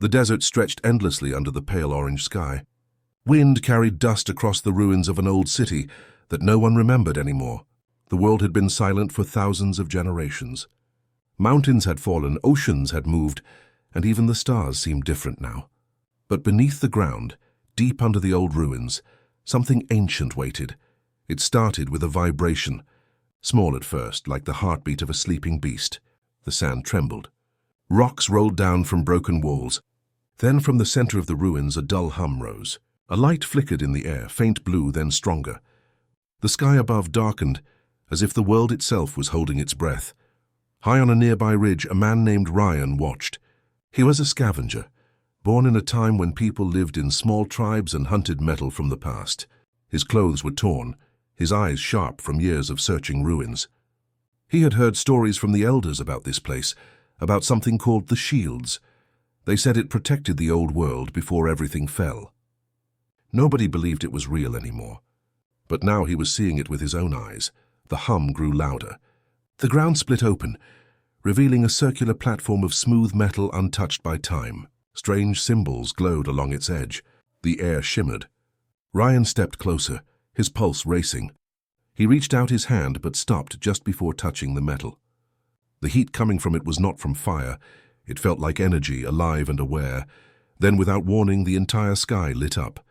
The desert stretched endlessly under the pale orange sky. Wind carried dust across the ruins of an old city that no one remembered anymore. The world had been silent for thousands of generations. Mountains had fallen, oceans had moved, and even the stars seemed different now. But beneath the ground, deep under the old ruins, something ancient waited. It started with a vibration, small at first, like the heartbeat of a sleeping beast. The sand trembled. Rocks rolled down from broken walls. Then from the center of the ruins a dull hum rose. A light flickered in the air, faint blue, then stronger. The sky above darkened, as if the world itself was holding its breath. High on a nearby ridge, a man named Ryan watched. He was a scavenger, born in a time when people lived in small tribes and hunted metal from the past. His clothes were torn, his eyes sharp from years of searching ruins. He had heard stories from the elders about this place, about something called the Shields. They said it protected the old world before everything fell. Nobody believed it was real anymore. But now he was seeing it with his own eyes. The hum grew louder. The ground split open, revealing a circular platform of smooth metal untouched by time. Strange symbols glowed along its edge. The air shimmered. Ryan stepped closer, his pulse racing. He reached out his hand but stopped just before touching the metal. The heat coming from it was not from fire. It felt like energy, alive and aware. Then, without warning, the entire sky lit up.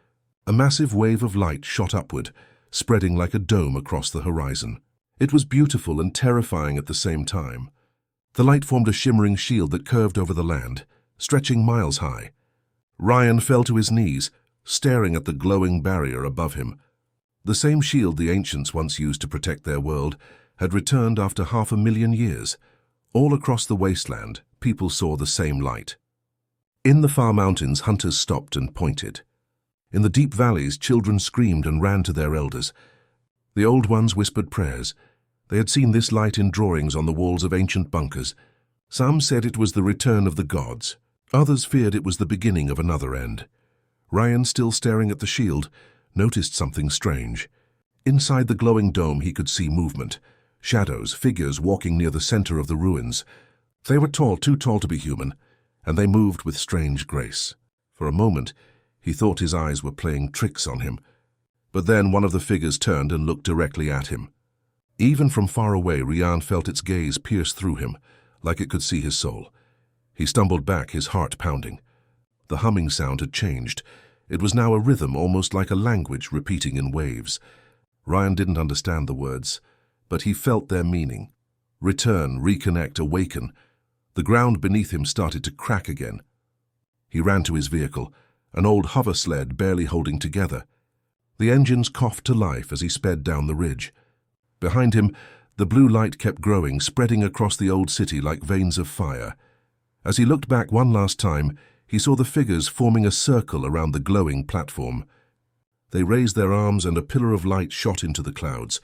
A massive wave of light shot upward, spreading like a dome across the horizon. It was beautiful and terrifying at the same time. The light formed a shimmering shield that curved over the land, stretching miles high. Ryan fell to his knees, staring at the glowing barrier above him. The same shield the ancients once used to protect their world had returned after 500,000 years. All across the wasteland, people saw the same light. In the far mountains, hunters stopped and pointed. In the deep valleys, children screamed and ran to their elders. The old ones whispered prayers. They had seen this light in drawings on the walls of ancient bunkers. Some said it was the return of the gods. Others feared it was the beginning of another end. Ryan, still staring at the shield, noticed something strange. Inside the glowing dome he could see movement. Shadows, figures walking near the center of the ruins. They were tall, too tall to be human, and they moved with strange grace. For a moment, he thought his eyes were playing tricks on him. But then one of the figures turned and looked directly at him. Even from far away, Ryan felt its gaze pierce through him, like it could see his soul. He stumbled back, his heart pounding. The humming sound had changed. It was now a rhythm, almost like a language repeating in waves. Ryan didn't understand the words, but he felt their meaning. Return, reconnect, awaken. The ground beneath him started to crack again. He ran to his vehicle, an old hover sled barely holding together. The engines coughed to life as he sped down the ridge. Behind him, the blue light kept growing, spreading across the old city like veins of fire. As he looked back one last time, he saw the figures forming a circle around the glowing platform. They raised their arms and a pillar of light shot into the clouds.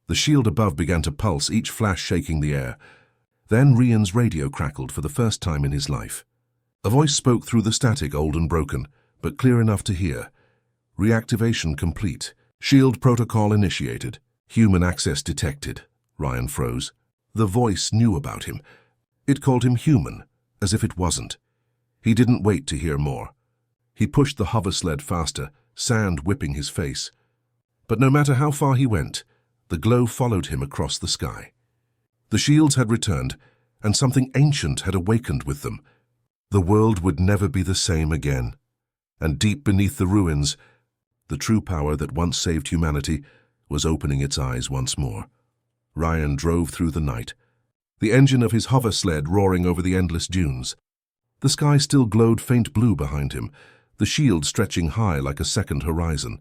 The shield above began to pulse, each flash shaking the air. Then Ryan's radio crackled for the first time in his life. A voice spoke through the static, old and broken, but clear enough to hear. Reactivation complete. Shield protocol initiated. Human access detected. Ryan froze. The voice knew about him. It called him human, as if it wasn't. He didn't wait to hear more. He pushed the hover sled faster, sand whipping his face. But no matter how far he went, the glow followed him across the sky. The shields had returned, and something ancient had awakened with them. The world would never be the same again. And deep beneath the ruins, the true power that once saved humanity was opening its eyes once more. Ryan drove through the night, the engine of his hover sled roaring over the endless dunes. The sky still glowed faint blue behind him, the shield stretching high like a second horizon.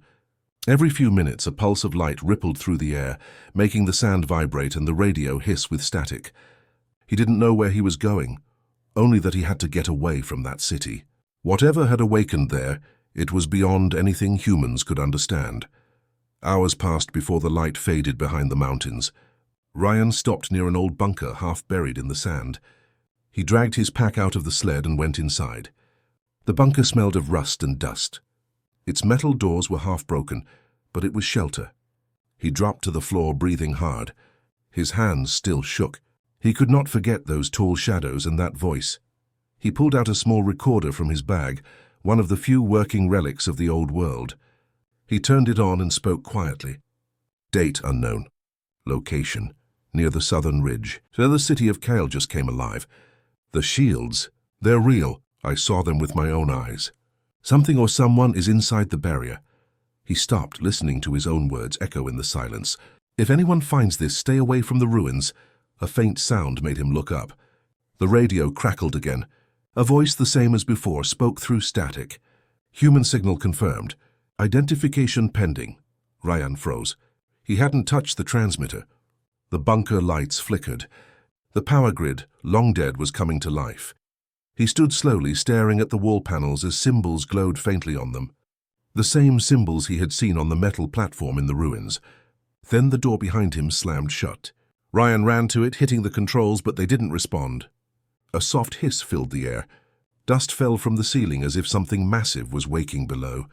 Every few minutes a pulse of light rippled through the air, making the sand vibrate and the radio hiss with static. He didn't know where he was going, only that he had to get away from that city. Whatever had awakened there, it was beyond anything humans could understand. Hours passed before the light faded behind the mountains. Ryan stopped near an old bunker half buried in the sand. He dragged his pack out of the sled and went inside. The bunker smelled of rust and dust. Its metal doors were half broken, but it was shelter. He dropped to the floor, breathing hard. His hands still shook. He could not forget those tall shadows and that voice. He pulled out a small recorder from his bag, one of the few working relics of the old world. He turned it on and spoke quietly. Date unknown. Location: near the southern ridge. So the city of Kale just came alive. The shields, they're real. I saw them with my own eyes. Something or someone is inside the barrier. He stopped, listening to his own words echo in the silence. If anyone finds this, stay away from the ruins. A faint sound made him look up. The radio crackled again. A voice the same as before spoke through static. Human signal confirmed. Identification pending. Ryan froze. He hadn't touched the transmitter. The bunker lights flickered. The power grid, long dead, was coming to life. He stood slowly, staring at the wall panels as symbols glowed faintly on them. The same symbols he had seen on the metal platform in the ruins. Then the door behind him slammed shut. Ryan ran to it, hitting the controls, but they didn't respond. A soft hiss filled the air. Dust fell from the ceiling as if something massive was waking below.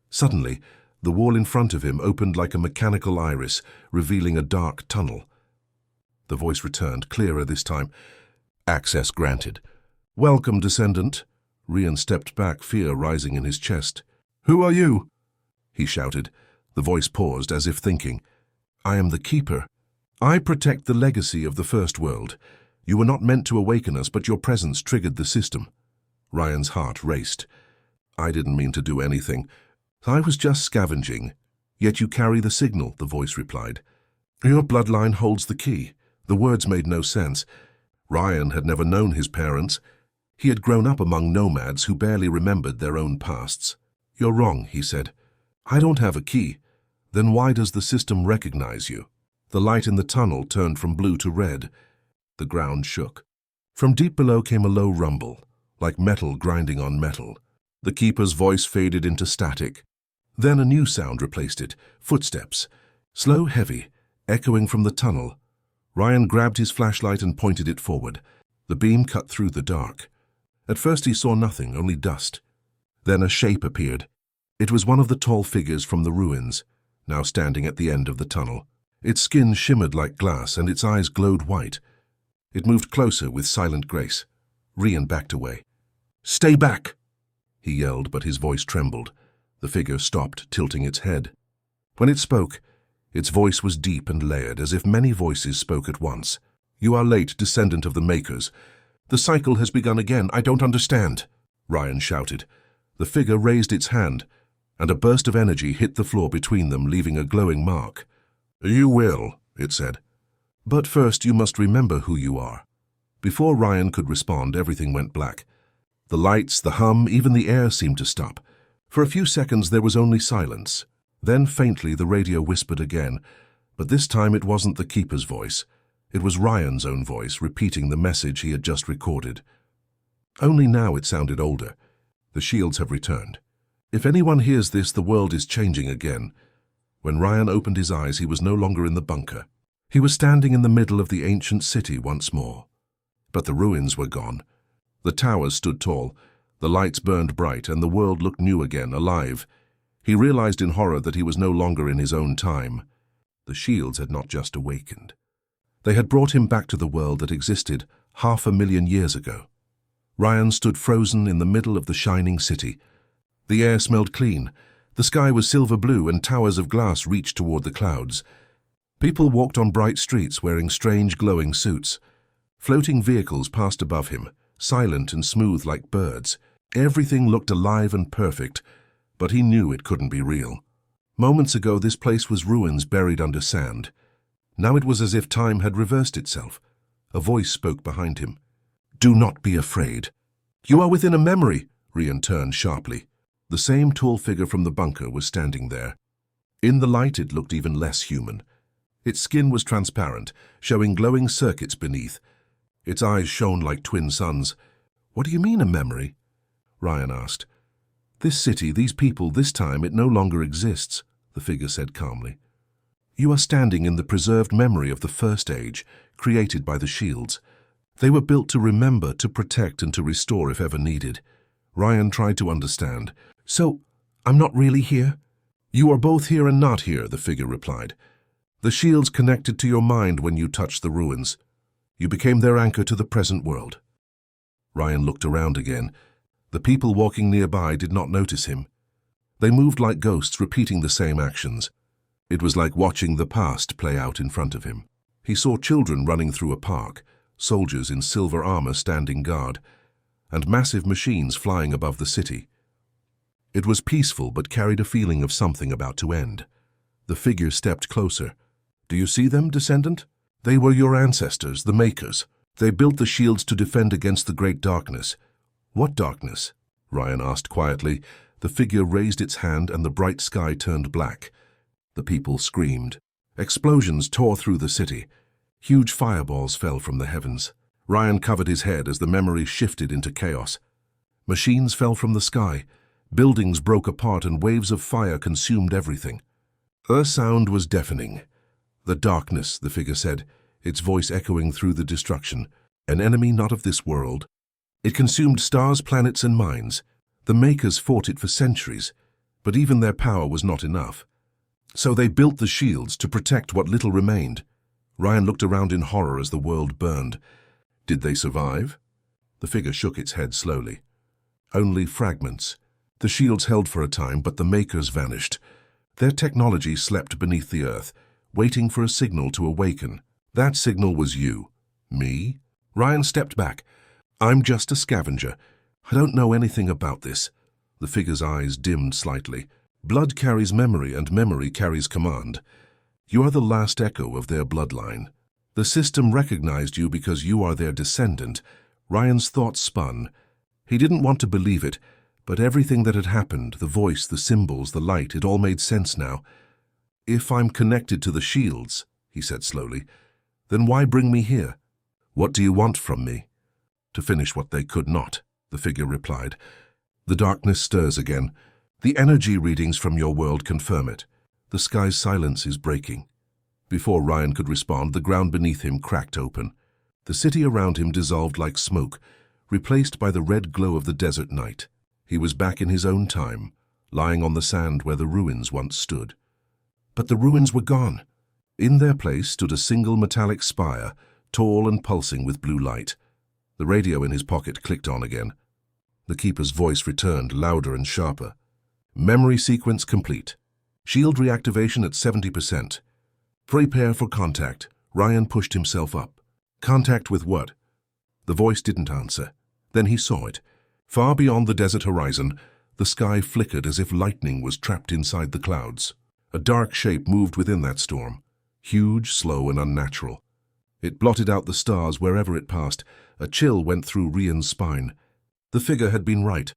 Suddenly, the wall in front of him opened like a mechanical iris, revealing a dark tunnel. The voice returned, clearer this time. Access granted. Welcome, descendant. Ryan stepped back, fear rising in his chest. Who are you? He shouted. The voice paused, as if thinking. I am the Keeper. I protect the legacy of the First World. You were not meant to awaken us, but your presence triggered the system. Ryan's heart raced. I didn't mean to do anything. I was just scavenging. Yet you carry the signal, the voice replied. Your bloodline holds the key. The words made no sense. Ryan had never known his parents. He had grown up among nomads who barely remembered their own pasts. You're wrong, he said. I don't have a key. Then why does the system recognize you? The light in the tunnel turned from blue to red. The ground shook. From deep below came a low rumble, like metal grinding on metal. The Keeper's voice faded into static. Then a new sound replaced it, footsteps, slow, heavy, echoing from the tunnel. Ryan grabbed his flashlight and pointed it forward. The beam cut through the dark. At first he saw nothing, only dust. Then a shape appeared. It was one of the tall figures from the ruins, now standing at the end of the tunnel. Its skin shimmered like glass and its eyes glowed white. It moved closer with silent grace. Ryan backed away. Stay back! He yelled, but his voice trembled. The figure stopped, tilting its head. When it spoke, its voice was deep and layered, as if many voices spoke at once. You are late, descendant of the Makers. The cycle has begun again. I don't understand, Ryan shouted. The figure raised its hand, and a burst of energy hit the floor between them, leaving a glowing mark. You will, it said. But first you must remember who you are. Before Ryan could respond, everything went black. The lights, the hum, even the air seemed to stop. For a few seconds there was only silence. Then faintly the radio whispered again, but this time it wasn't the Keeper's voice. It was Ryan's own voice, repeating the message he had just recorded. Only now it sounded older. The shields have returned. If anyone hears this, the world is changing again. When Ryan opened his eyes, he was no longer in the bunker. He was standing in the middle of the ancient city once more. But the ruins were gone. The towers stood tall, the lights burned bright, and the world looked new again, alive. He realized in horror that he was no longer in his own time. The shields had not just awakened. They had brought him back to the world that existed 500,000 years ago. Ryan stood frozen in the middle of the shining city. The air smelled clean. The sky was silver blue, and towers of glass reached toward the clouds. People walked on bright streets wearing strange glowing suits. Floating vehicles passed above him, silent and smooth like birds. Everything looked alive and perfect, but he knew it couldn't be real. Moments ago this place was ruins buried under sand. Now it was as if time had reversed itself. A voice spoke behind him. Do not be afraid. You are within a memory, Ryan turned sharply. The same tall figure from the bunker was standing there. In the light it looked even less human. Its skin was transparent, showing glowing circuits beneath. Its eyes shone like twin suns. What do you mean a memory? Ryan asked. This city, these people, this time, it no longer exists, the figure said calmly. You are standing in the preserved memory of the First Age, created by the shields. They were built to remember, to protect, and to restore if ever needed. Ryan tried to understand. So, I'm not really here? You are both here and not here, the figure replied. The shields connected to your mind when you touched the ruins. You became their anchor to the present world. Ryan looked around again. The people walking nearby did not notice him. They moved like ghosts, repeating the same actions. It was like watching the past play out in front of him. He saw children running through a park, soldiers in silver armor standing guard, and massive machines flying above the city. It was peaceful but carried a feeling of something about to end. The figure stepped closer. "Do you see them, descendant? They were your ancestors, the Makers. They built the shields to defend against the great darkness." "What darkness?" Ryan asked quietly. The figure raised its hand and the bright sky turned black. The people screamed. Explosions tore through the city. Huge fireballs fell from the heavens. Ryan covered his head as the memory shifted into chaos. Machines fell from the sky. Buildings broke apart and waves of fire consumed everything. The sound was deafening. "The darkness," the figure said, its voice echoing through the destruction. "An enemy not of this world. It consumed stars, planets, and minds. The Makers fought it for centuries, but even their power was not enough. So they built the shields to protect what little remained." Ryan looked around in horror as the world burned. "Did they survive?" The figure shook its head slowly. "Only fragments. The shields held for a time, but the Makers vanished. Their technology slept beneath the earth, waiting for a signal to awaken. That signal was you." "Me?" Ryan stepped back. "I'm just a scavenger. I don't know anything about this." The figure's eyes dimmed slightly. "Blood carries memory, and memory carries command. You are the last echo of their bloodline. The system recognized you because you are their descendant." Ryan's thoughts spun. He didn't want to believe it, but everything that had happened, the voice, the symbols, the light, it all made sense now. "If I'm connected to the shields," he said slowly, "then why bring me here? What do you want from me?" "To finish what they could not," the figure replied. "The darkness stirs again. The energy readings from your world confirm it. The sky's silence is breaking." Before Ryan could respond, the ground beneath him cracked open. The city around him dissolved like smoke, replaced by the red glow of the desert night. He was back in his own time, lying on the sand where the ruins once stood. But the ruins were gone. In their place stood a single metallic spire, tall and pulsing with blue light. The radio in his pocket clicked on again. The keeper's voice returned, louder and sharper. "Memory sequence complete. Shield reactivation at 70%. Prepare for contact." Ryan pushed himself up. "Contact with what?" The voice didn't answer. Then he saw it. Far beyond the desert horizon, the sky flickered as if lightning was trapped inside the clouds. A dark shape moved within that storm, huge, slow, and unnatural. It blotted out the stars wherever it passed. A chill went through Ryan's spine. The figure had been right.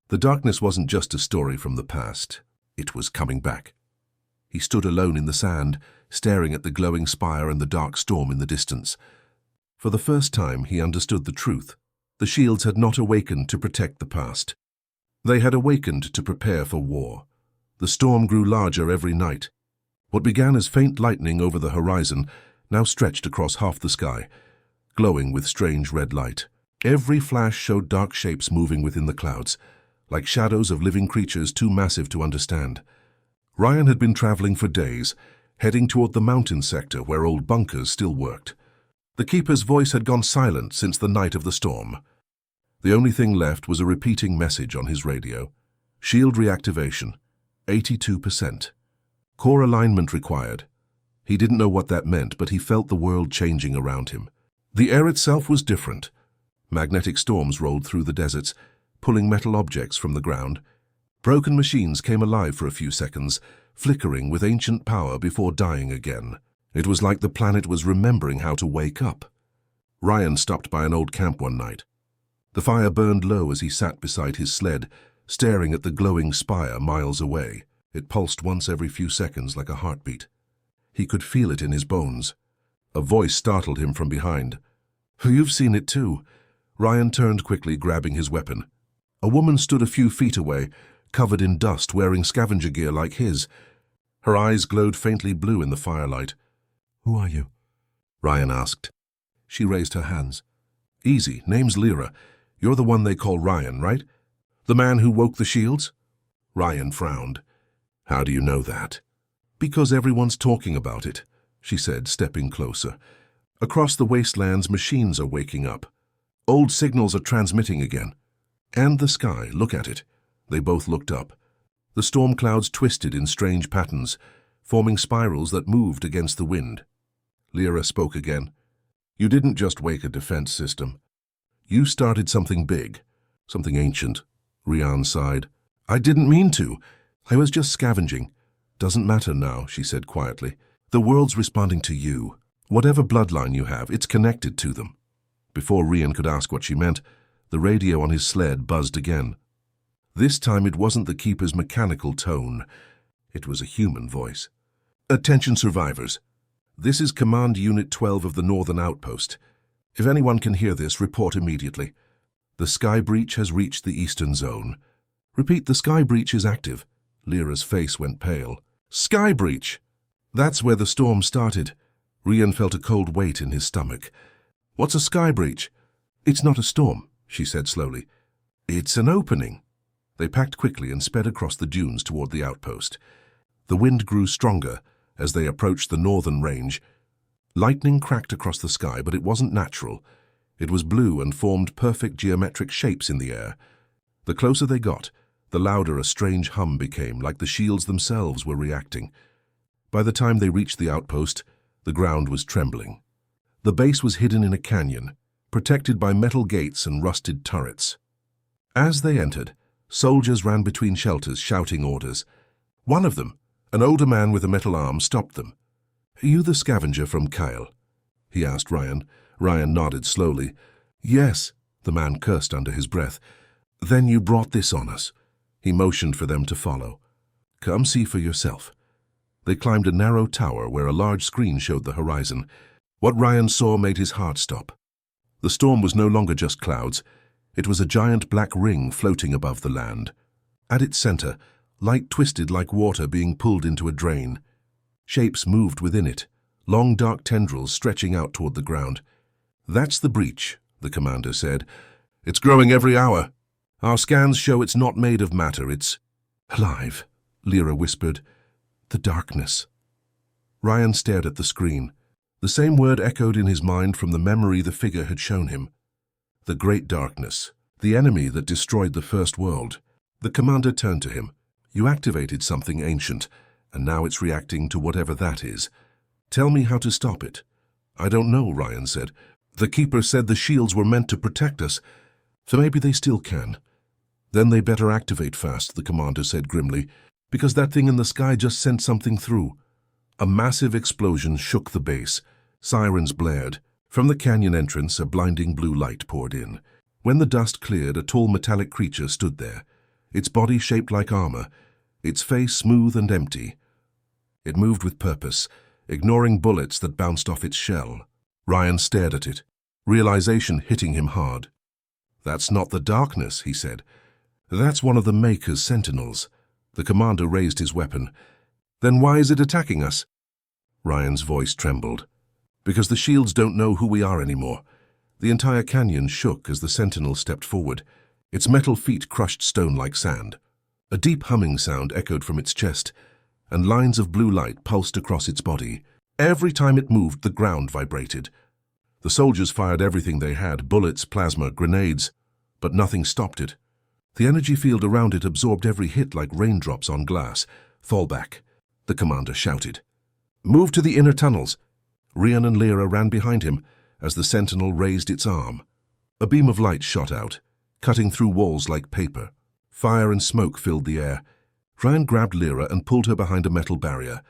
The darkness wasn't just a story from the past. It was coming back. He stood alone in the sand, staring at the glowing spire and the dark storm in the distance. For the first time, he understood the truth. The shields had not awakened to protect the past. They had awakened to prepare for war. The storm grew larger every night. What began as faint lightning over the horizon now stretched across half the sky, glowing with strange red light. Every flash showed dark shapes moving within the clouds, like shadows of living creatures too massive to understand. Ryan had been traveling for days, heading toward the mountain sector where old bunkers still worked. The keeper's voice had gone silent since the night of the storm. The only thing left was a repeating message on his radio. Shield reactivation, 82%. Core alignment required. He didn't know what that meant, but he felt the world changing around him. The air itself was different. Magnetic storms rolled through the deserts, pulling metal objects from the ground. Broken machines came alive for a few seconds, flickering with ancient power before dying again. It was like the planet was remembering how to wake up. Ryan stopped by an old camp one night. The fire burned low as he sat beside his sled, staring at the glowing spire miles away. It pulsed once every few seconds like a heartbeat. He could feel it in his bones. A voice startled him from behind. "You've seen it too." Ryan turned quickly, grabbing his weapon. A woman stood a few feet away, covered in dust, wearing scavenger gear like his. Her eyes glowed faintly blue in the firelight. "Who are you?" Ryan asked. She raised her hands. "Easy, name's Lyra. You're the one they call Ryan, right? The man who woke the shields?" Ryan frowned. "How do you know that?" "Because everyone's talking about it," she said, stepping closer. "Across the wastelands, machines are waking up. Old signals are transmitting again. And the sky, look at it. They both looked up. The storm clouds twisted in strange patterns, forming spirals that moved against the wind. Lyra spoke again. You didn't just wake a defense system. You started something big, something ancient. Rian sighed. I didn't mean to. I was just scavenging. Doesn't matter now, she said quietly. The world's responding to you. Whatever bloodline you have, it's connected to them. Before Rian could ask what she meant, the radio on his sled buzzed again. This time it wasn't the Keeper's mechanical tone. It was a human voice. Attention survivors. This is Command Unit 12 of the Northern Outpost. If anyone can hear this, report immediately. The sky breach has reached the eastern zone. Repeat, the sky breach is active. Lyra's face went pale. Sky breach! That's where the storm started. Rian felt a cold weight in his stomach. What's a sky breach? It's not a storm, she said slowly. It's an opening. They packed quickly and sped across the dunes toward the outpost. The wind grew stronger as they approached the northern range. Lightning cracked across the sky, but it wasn't natural. It was blue and formed perfect geometric shapes in the air. The closer they got, the louder a strange hum became, like the shields themselves were reacting. By the time they reached the outpost, the ground was trembling. The base was hidden in a canyon, protected by metal gates and rusted turrets. As they entered, soldiers ran between shelters, shouting orders. One of them, an older man with a metal arm, stopped them. Are you the scavenger from Kyle? He asked Rian. Rian nodded slowly. Yes, the man cursed under his breath. Then you brought this on us. He motioned for them to follow. Come see for yourself. They climbed a narrow tower where a large screen showed the horizon. What Rian saw made his heart stop. The storm was no longer just clouds. It was a giant black ring floating above the land. At its center, light twisted like water being pulled into a drain. Shapes moved within it, long dark tendrils stretching out toward the ground. That's the breach, the commander said. It's growing every hour. Our scans show it's not made of matter, it's alive, Lyra whispered. The darkness. Rian stared at the screen. The same word echoed in his mind from the memory the figure had shown him. The Great Darkness, the enemy that destroyed the First World. The commander turned to him. You activated something ancient, and now it's reacting to whatever that is. Tell me how to stop it. I don't know, Rian said. The Keeper said the shields were meant to protect us, so maybe they still can. Then they better activate fast, the commander said grimly, because that thing in the sky just sent something through. A massive explosion shook the base. Sirens blared. From the canyon entrance, a blinding blue light poured in. When the dust cleared, a tall metallic creature stood there, its body shaped like armor, its face smooth and empty. It moved with purpose, ignoring bullets that bounced off its shell. Rian stared at it, realization hitting him hard. That's not the darkness, he said. That's one of the Maker's sentinels. The commander raised his weapon. Then why is it attacking us? Rian's voice trembled. Because the shields don't know who we are anymore. The entire canyon shook as the sentinel stepped forward. Its metal feet crushed stone like sand. A deep humming sound echoed from its chest, and lines of blue light pulsed across its body. Every time it moved, the ground vibrated. The soldiers fired everything they had, bullets, plasma, grenades, but nothing stopped it. The energy field around it absorbed every hit like raindrops on glass. Fall back, the commander shouted. Move to the inner tunnels. Rian and Lyra ran behind him as the sentinel raised its arm. A beam of light shot out, cutting through walls like paper. Fire and smoke filled the air. Rian grabbed Lyra and pulled her behind a metal barrier.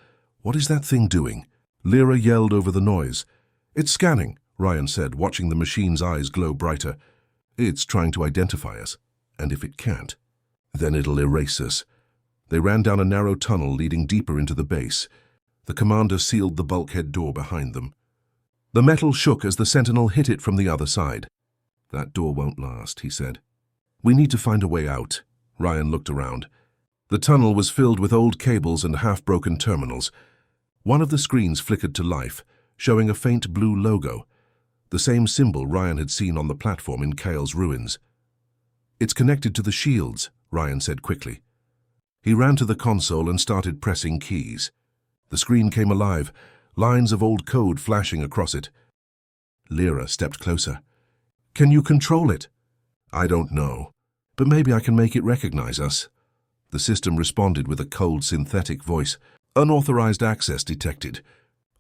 What is that thing doing? Lyra yelled over the noise. It's scanning, Rian said, watching the machine's eyes glow brighter. It's trying to identify us, and if it can't, then it'll erase us. They ran down a narrow tunnel leading deeper into the base. The commander sealed the bulkhead door behind them. The metal shook as the sentinel hit it from the other side. That door won't last, he said. We need to find a way out. Rian looked around. The tunnel was filled with old cables and half-broken terminals. One of the screens flickered to life, showing a faint blue logo, the same symbol Rian had seen on the platform in Kale's ruins. It's connected to the shields, Rian said quickly. He ran to the console and started pressing keys. The screen came alive, lines of old code flashing across it. Lyra stepped closer. Can you control it? I don't know, but maybe I can make it recognize us. The system responded with a cold synthetic voice. Unauthorized access detected.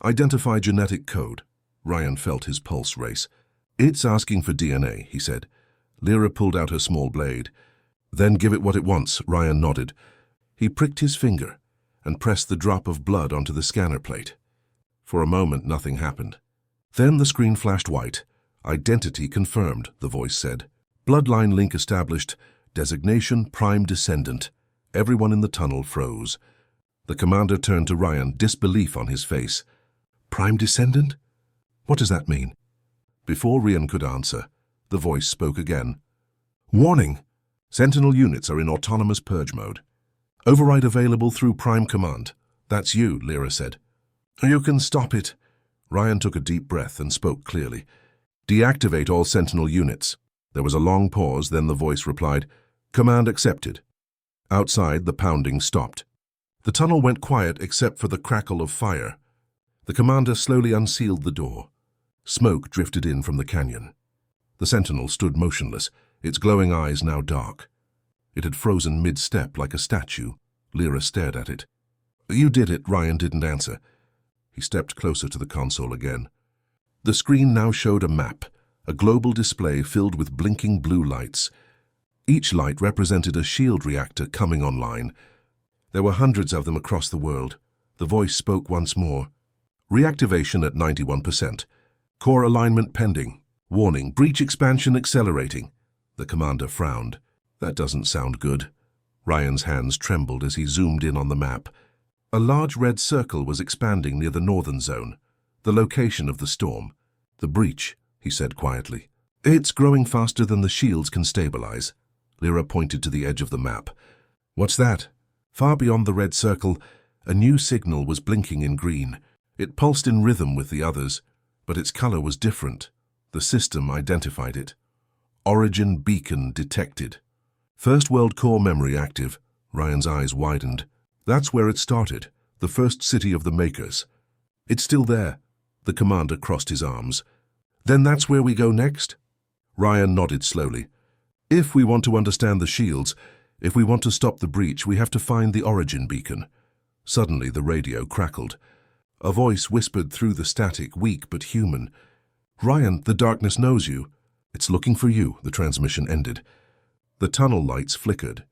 Identify genetic code. Ryan felt his pulse race. It's asking for DNA, he said. Lyra pulled out her small blade. Then give it what it wants, Ryan nodded. He pricked his finger and pressed the drop of blood onto the scanner plate. For a moment, nothing happened. Then the screen flashed white. Identity confirmed, the voice said. Bloodline link established. Designation prime descendant. Everyone in the tunnel froze. The commander turned to Ryan, disbelief on his face. Prime descendant? What does that mean? Before Ryan could answer, the voice spoke again. Warning! Sentinel units are in autonomous purge mode. Override available through Prime Command. That's you, Lyra said. You can stop it. Ryan took a deep breath and spoke clearly. Deactivate all Sentinel units. There was a long pause, then the voice replied, Command accepted. Outside, the pounding stopped. The tunnel went quiet except for the crackle of fire. The commander slowly unsealed the door. Smoke drifted in from the canyon. The sentinel stood motionless, its glowing eyes now dark. It had frozen mid-step like a statue. Lyra stared at it. You did it, Ryan didn't answer. He stepped closer to the console again. The screen now showed a map, a global display filled with blinking blue lights. Each light represented a shield reactor coming online. There were hundreds of them across the world. The voice spoke once more. Reactivation at 91%. Core alignment pending. Warning, breach expansion accelerating. The commander frowned. That doesn't sound good. Ryan's hands trembled as he zoomed in on the map. A large red circle was expanding near the northern zone, the location of the storm. The breach, he said quietly. It's growing faster than the shields can stabilize. Lyra pointed to the edge of the map. What's that? Far beyond the red circle, a new signal was blinking in green. It pulsed in rhythm with the others, but its color was different. The system identified it. Origin beacon detected. First world core memory active. Ryan's eyes widened. That's where it started, the first city of the Makers. It's still there. The commander crossed his arms. Then that's where we go next? Ryan nodded slowly. If we want to understand the shields, if we want to stop the breach, we have to find the origin beacon. Suddenly the radio crackled. A voice whispered through the static, weak but human. Ryan, the darkness knows you. It's looking for you, the transmission ended. The tunnel lights flickered.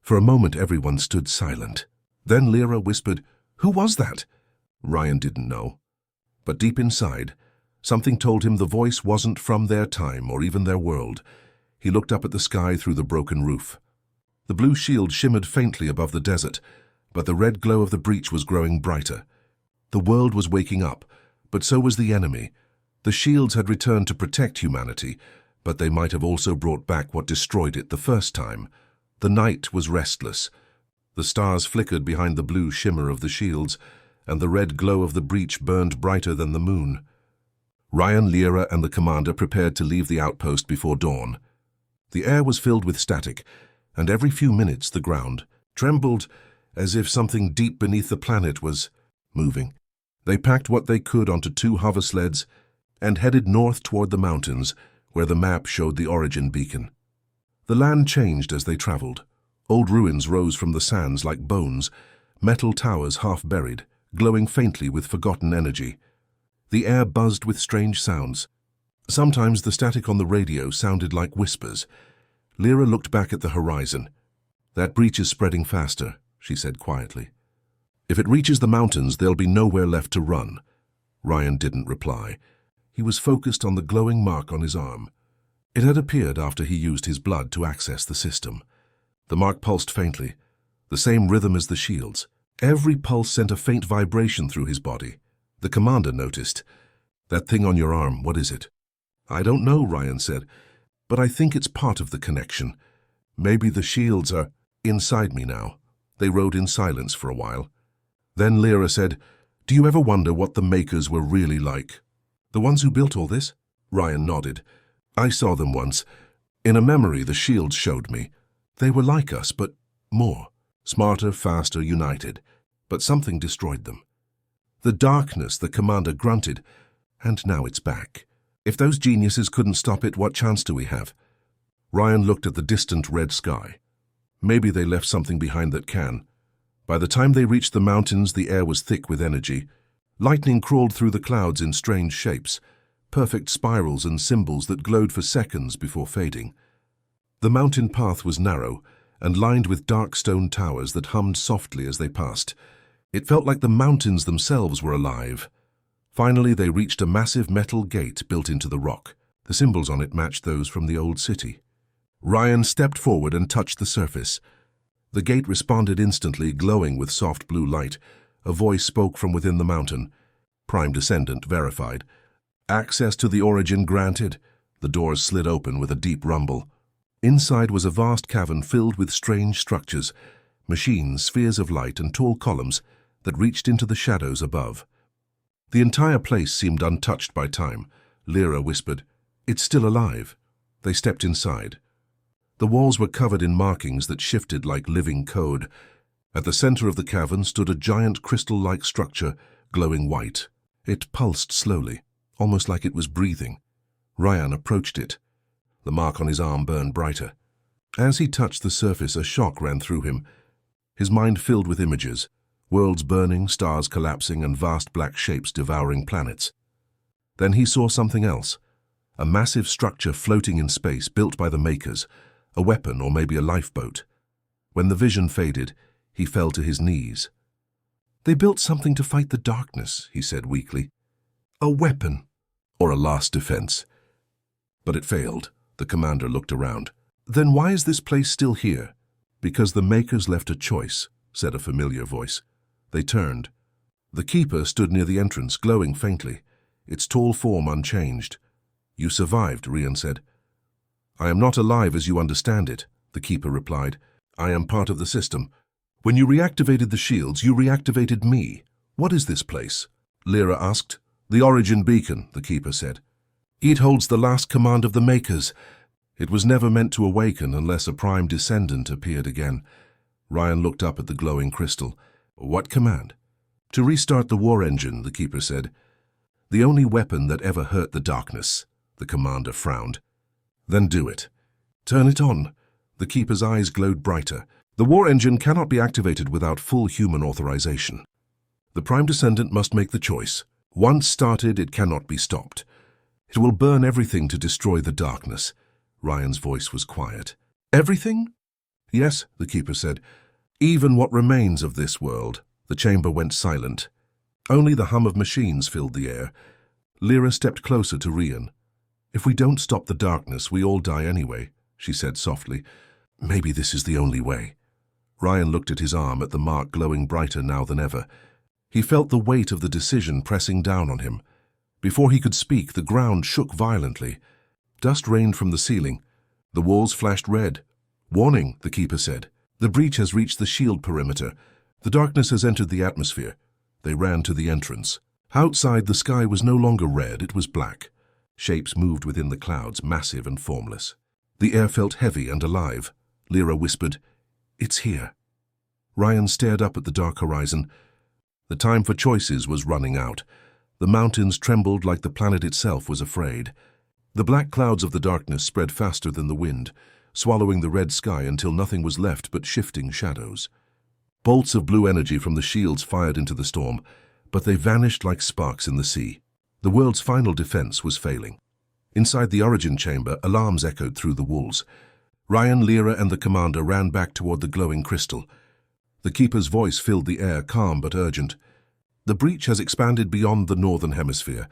For a moment everyone stood silent. Then Lyra whispered, Who was that? Ryan didn't know. But deep inside, something told him the voice wasn't from their time or even their world. He looked up at the sky through the broken roof. The blue shield shimmered faintly above the desert, but the red glow of the breach was growing brighter. The world was waking up, but so was the enemy. The shields had returned to protect humanity, but they might have also brought back what destroyed it the first time. The night was restless. The stars flickered behind the blue shimmer of the shields, and the red glow of the breach burned brighter than the moon. Ryan, Lyra, and the commander prepared to leave the outpost before dawn. The air was filled with static, and every few minutes the ground trembled as if something deep beneath the planet was moving. They packed what they could onto 2 hover sleds and headed north toward the mountains, where the map showed the origin beacon. The land changed as they traveled. Old ruins rose from the sands like bones, metal towers half buried, glowing faintly with forgotten energy. The air buzzed with strange sounds. Sometimes the static on the radio sounded like whispers. Lyra looked back at the horizon. That breach is spreading faster, she said quietly. If it reaches the mountains, there'll be nowhere left to run. Ryan didn't reply. He was focused on the glowing mark on his arm. It had appeared after he used his blood to access the system. The mark pulsed faintly, the same rhythm as the shields. Every pulse sent a faint vibration through his body. The commander noticed. That thing on your arm, what is it? I don't know, Ryan said, but I think it's part of the connection. Maybe the shields are inside me now. They rode in silence for a while. Then Lyra said, Do you ever wonder what the Makers were really like? The ones who built all this? Ryan nodded. I saw them once. In a memory the shields showed me. They were like us, but more. Smarter, faster, united. But something destroyed them. The darkness, the commander grunted. And now it's back. If those geniuses couldn't stop it, what chance do we have? Ryan looked at the distant red sky. Maybe they left something behind that can. By the time they reached the mountains, the air was thick with energy. Lightning crawled through the clouds in strange shapes, perfect spirals and symbols that glowed for seconds before fading. The mountain path was narrow and lined with dark stone towers that hummed softly as they passed. It felt like the mountains themselves were alive. Finally, they reached a massive metal gate built into the rock. The symbols on it matched those from the old city. Ryan stepped forward and touched the surface. The gate responded instantly, glowing with soft blue light. A voice spoke from within the mountain. Prime Descendant verified. Access to the origin granted. The doors slid open with a deep rumble. Inside was a vast cavern filled with strange structures, machines, spheres of light, and tall columns that reached into the shadows above. The entire place seemed untouched by time. Lyra whispered, "It's still alive." They stepped inside. The walls were covered in markings that shifted like living code. At the center of the cavern stood a giant crystal-like structure, glowing white. It pulsed slowly, almost like it was breathing. Ryan approached it. The mark on his arm burned brighter. As he touched the surface, a shock ran through him. His mind filled with images, worlds burning, stars collapsing, and vast black shapes devouring planets. Then he saw something else, a massive structure floating in space built by the makers, a weapon or maybe a lifeboat. When the vision faded, he fell to his knees. "They built something to fight the darkness," he said weakly. "A weapon, or a last defense." But it failed. The commander looked around. "Then why is this place still here?" "Because the makers left a choice," said a familiar voice. They turned. The keeper stood near the entrance, glowing faintly, its tall form unchanged. "You survived," Ryan said. "I am not alive as you understand it," the keeper replied. "I am part of the system. When you reactivated the shields, you reactivated me. What is this place?" Lyra asked. "The Origin Beacon," the keeper said. "It holds the last command of the makers. It was never meant to awaken unless a Prime Descendant appeared again." Ryan looked up at the glowing crystal. "What command?" "To restart the war engine," the keeper said. "The only weapon that ever hurt the darkness." The commander frowned. "Then do it." "Turn it on." The keeper's eyes glowed brighter. "The war engine cannot be activated without full human authorization. The Prime Descendant must make the choice. Once started, it cannot be stopped. It will burn everything to destroy the darkness." Ryan's voice was quiet. "Everything?" "Yes," the keeper said. "Even what remains of this world." The chamber went silent. Only the hum of machines filled the air. Lyra stepped closer to Ryan. "If we don't stop the darkness, we all die anyway," she said softly. "Maybe this is the only way." Ryan looked at his arm, at the mark glowing brighter now than ever. He felt the weight of the decision pressing down on him. Before he could speak, the ground shook violently. Dust rained from the ceiling. The walls flashed red. "Warning," the keeper said. "The breach has reached the shield perimeter. The darkness has entered the atmosphere." They ran to the entrance. Outside, the sky was no longer red, it was black. Shapes moved within the clouds, massive and formless. The air felt heavy and alive. Lyra whispered, "It's here." Ryan stared up at the dark horizon. The time for choices was running out. The mountains trembled like the planet itself was afraid. The black clouds of the darkness spread faster than the wind, swallowing the red sky until nothing was left but shifting shadows. Bolts of blue energy from the shields fired into the storm, but they vanished like sparks in the sea. The world's final defense was failing. Inside the origin chamber, alarms echoed through the walls. Ryan, Lyra, and the commander ran back toward the glowing crystal. The keeper's voice filled the air, calm but urgent. "The breach has expanded beyond the northern hemisphere.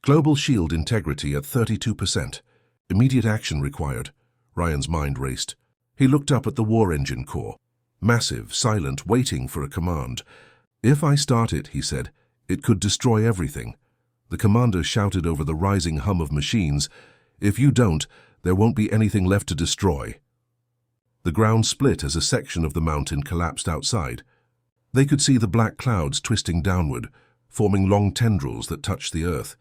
Global shield integrity at 32%. Immediate action required." Ryan's mind raced. He looked up at the war engine core. Massive, silent, waiting for a command. "If I start it," he said, "it could destroy everything." The commander shouted over the rising hum of machines, "If you don't, there won't be anything left to destroy." The ground split as a section of the mountain collapsed outside. They could see the black clouds twisting downward, forming long tendrils that touched the earth.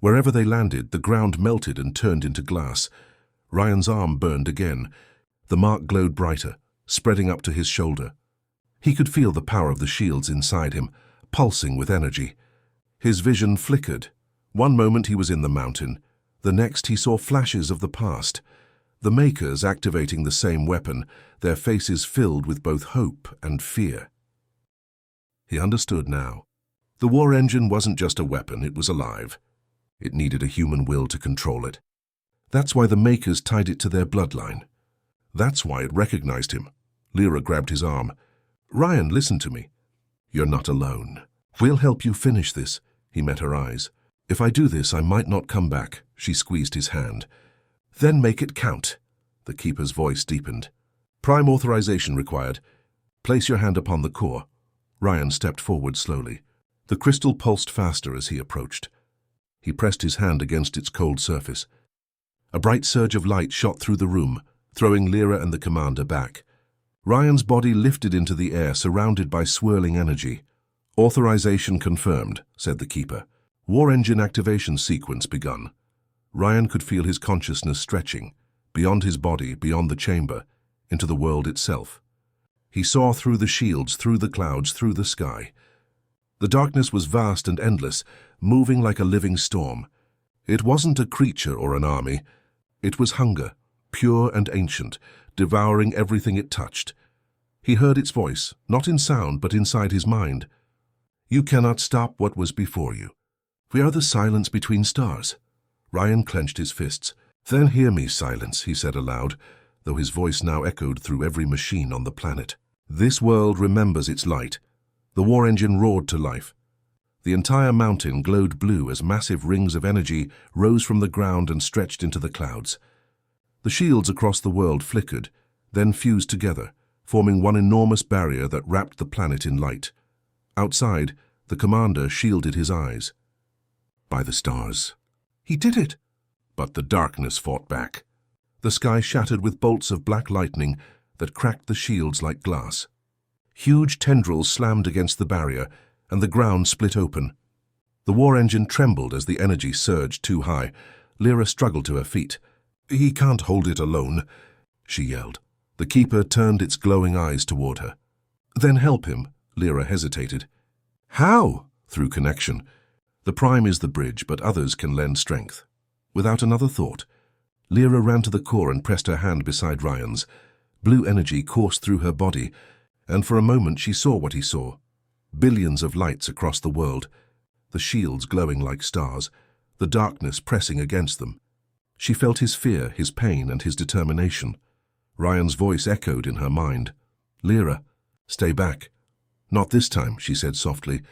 Wherever they landed, the ground melted and turned into glass. Ryan's arm burned again. The mark glowed brighter, spreading up to his shoulder. He could feel the power of the shields inside him, pulsing with energy. His vision flickered. One moment he was in the mountain, The next he saw flashes of the past, the makers activating the same weapon, their faces filled with both hope and fear. He understood now. The war engine wasn't just a weapon, it was alive. It needed a human will to control it. That's why the makers tied it to their bloodline. That's why it recognized him. Lyra grabbed his arm. "Ryan, listen to me. You're not alone. We'll help you finish this." He met her eyes. "If I do this, I might not come back." She squeezed his hand. "Then make it count." The Keeper's voice deepened. "Prime authorization required. Place your hand upon the core." Ryan stepped forward slowly. The crystal pulsed faster as he approached. He pressed his hand against its cold surface. A bright surge of light shot through the room, throwing Lyra and the commander back. Ryan's body lifted into the air, surrounded by swirling energy. "Authorization confirmed," said the Keeper. War engine activation sequence begun. Ryan could feel his consciousness stretching, beyond his body, beyond the chamber, into the world itself. He saw through the shields, through the clouds, through the sky. The darkness was vast and endless, moving like a living storm. It wasn't a creature or an army. It was hunger, pure and ancient, devouring everything it touched. He heard its voice, not in sound, but inside his mind. "You cannot stop what was before you. We are the silence between stars." Ryan clenched his fists. "Then hear me, silence," he said aloud, though his voice now echoed through every machine on the planet. "This world remembers its light." The war engine roared to life. The entire mountain glowed blue as massive rings of energy rose from the ground and stretched into the clouds. The shields across the world flickered, then fused together, forming one enormous barrier that wrapped the planet in light. Outside, the commander shielded his eyes. "By the stars." He did it! But the darkness fought back. The sky shattered with bolts of black lightning that cracked the shields like glass. Huge tendrils slammed against the barrier, and the ground split open. The war engine trembled as the energy surged too high. Lyra struggled to her feet. "He can't hold it alone," she yelled. The Keeper turned its glowing eyes toward her. "Then help him," Lyra hesitated. "How?" "Through connection. The Prime is the bridge, but others can lend strength." Without another thought, Lyra ran to the core and pressed her hand beside Ryan's. Blue energy coursed through her body, and for a moment she saw what he saw. Billions of lights across the world, the shields glowing like stars, the darkness pressing against them. She felt his fear, his pain, and his determination. Ryan's voice echoed in her mind. "Lyra, stay back." "Not this time," she said softly.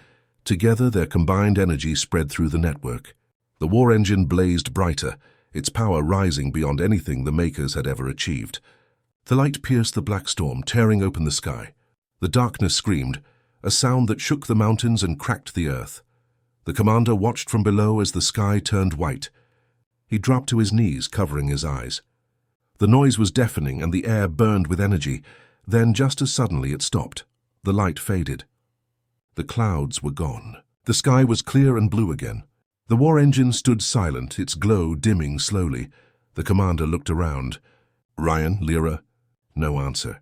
Together, their combined energy spread through the network. The war engine blazed brighter, its power rising beyond anything the makers had ever achieved. The light pierced the black storm, tearing open the sky. The darkness screamed, a sound that shook the mountains and cracked the earth. The commander watched from below as the sky turned white. He dropped to his knees, covering his eyes. The noise was deafening and the air burned with energy. Then, just as suddenly, it stopped. The light faded. The clouds were gone. The sky was clear and blue again. The war engine stood silent, its glow dimming slowly. The commander looked around. "Ryan, Lyra?" No answer.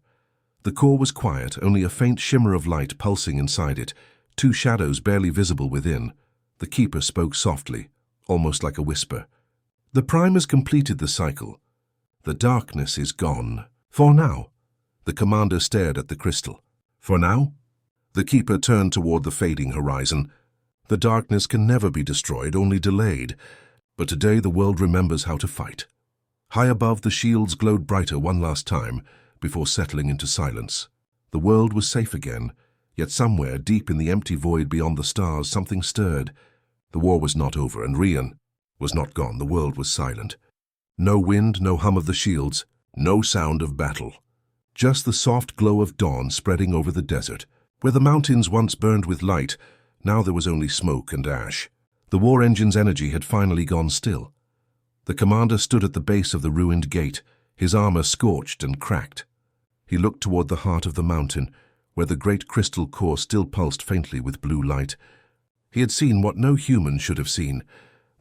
The core was quiet, only a faint shimmer of light pulsing inside it, two shadows barely visible within. The Keeper spoke softly, almost like a whisper. "The Prime has completed the cycle. The darkness is gone. For now." The commander stared at the crystal. "For now?" The Keeper turned toward the fading horizon. "The darkness can never be destroyed, only delayed. But today the world remembers how to fight." High above, the shields glowed brighter one last time, before settling into silence. The world was safe again, yet somewhere, deep in the empty void beyond the stars, something stirred. The war was not over, and Ryan was not gone. The world was silent. No wind, no hum of the shields, no sound of battle. Just the soft glow of dawn spreading over the desert. Where the mountains once burned with light, now there was only smoke and ash. The war engine's energy had finally gone still. The commander stood at the base of the ruined gate, his armor scorched and cracked. He looked toward the heart of the mountain, where the great crystal core still pulsed faintly with blue light. He had seen what no human should have seen,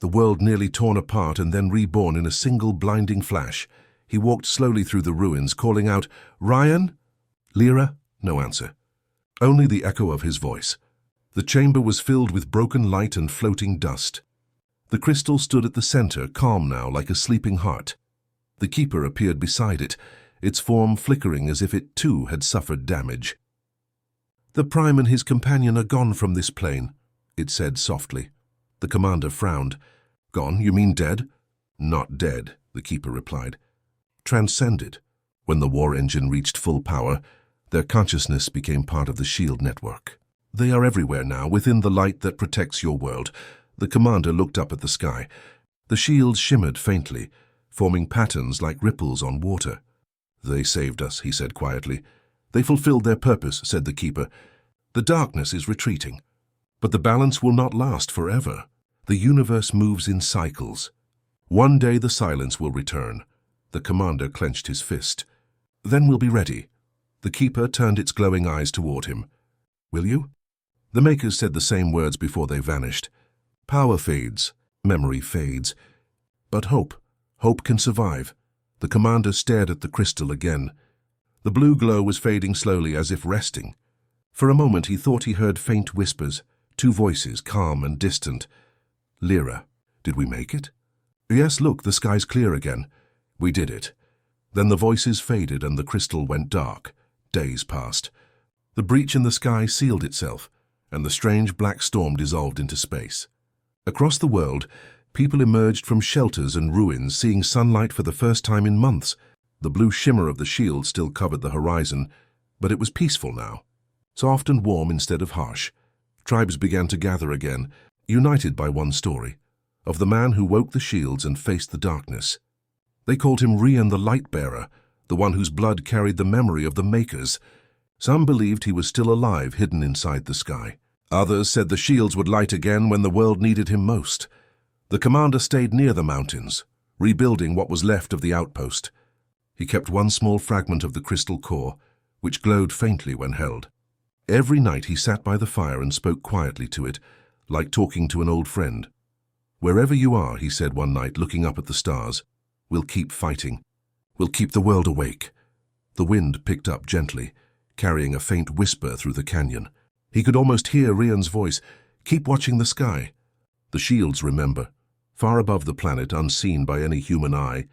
the world nearly torn apart and then reborn in a single blinding flash. He walked slowly through the ruins, calling out, "Ryan? Lyra?" No answer. Only the echo of his voice. The chamber was filled with broken light and floating dust. The crystal stood at the center, calm now, like a sleeping heart. The keeper appeared beside it, its form flickering as if it too had suffered damage. "The Prime and his companion are gone from this plane," it said softly. The commander frowned. "Gone? You mean dead?" "Not dead," the keeper replied. "Transcended. When the war engine reached full power, their consciousness became part of the shield network. They are everywhere now, within the light that protects your world." The commander looked up at the sky. The shields shimmered faintly, forming patterns like ripples on water. "They saved us," he said quietly. "They fulfilled their purpose," said the keeper. "The darkness is retreating. But the balance will not last forever. The universe moves in cycles. One day the silence will return." The commander clenched his fist. "Then we'll be ready." The keeper turned its glowing eyes toward him. "Will you?" The makers said the same words before they vanished. Power fades, memory fades. But hope can survive. The commander stared at the crystal again. The blue glow was fading slowly, as if resting. For a moment he thought he heard faint whispers, two voices, calm and distant. "Lyra, did we make it?" "Yes, look, the sky's clear again." "We did it." Then the voices faded and the crystal went dark. Days passed. The breach in the sky sealed itself, and the strange black storm dissolved into space. Across the world, people emerged from shelters and ruins, seeing sunlight for the first time in months. The blue shimmer of the shield still covered the horizon, but it was peaceful now, soft and warm instead of harsh. Tribes began to gather again, united by one story, of the man who woke the shields and faced the darkness. They called him Rian the Light-Bearer, the one whose blood carried the memory of the Makers. Some believed he was still alive, hidden inside the sky. Others said the shields would light again when the world needed him most. The commander stayed near the mountains, rebuilding what was left of the outpost. He kept one small fragment of the crystal core, which glowed faintly when held. Every night he sat by the fire and spoke quietly to it, like talking to an old friend. "Wherever you are," he said one night, looking up at the stars, "we'll keep fighting. We'll keep the world awake." The wind picked up gently, carrying a faint whisper through the canyon. He could almost hear Rian's voice. "Keep watching the sky." The shields remember, far above the planet, unseen by any human eye.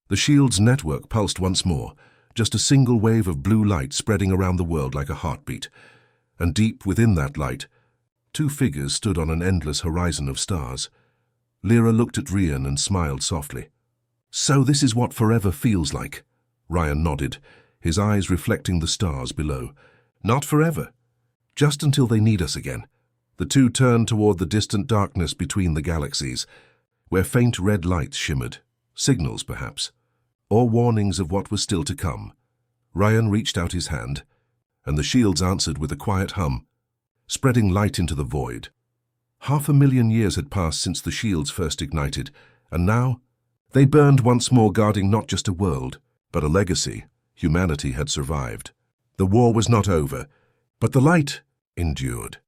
The shield's network pulsed once more, just a single wave of blue light spreading around the world like a heartbeat. And deep within that light, two figures stood on an endless horizon of stars. Lyra looked at Rian and smiled softly. "So this is what forever feels like." Rian nodded, his eyes reflecting the stars below. "Not forever. Just until they need us again." The two turned toward the distant darkness between the galaxies, where faint red lights shimmered, signals perhaps, or warnings of what was still to come. Rian reached out his hand, and the shields answered with a quiet hum, spreading light into the void. 500,000 years had passed since the shields first ignited, and now they burned once more, guarding not just a world, but a legacy. Humanity had survived. The war was not over, but the light endured.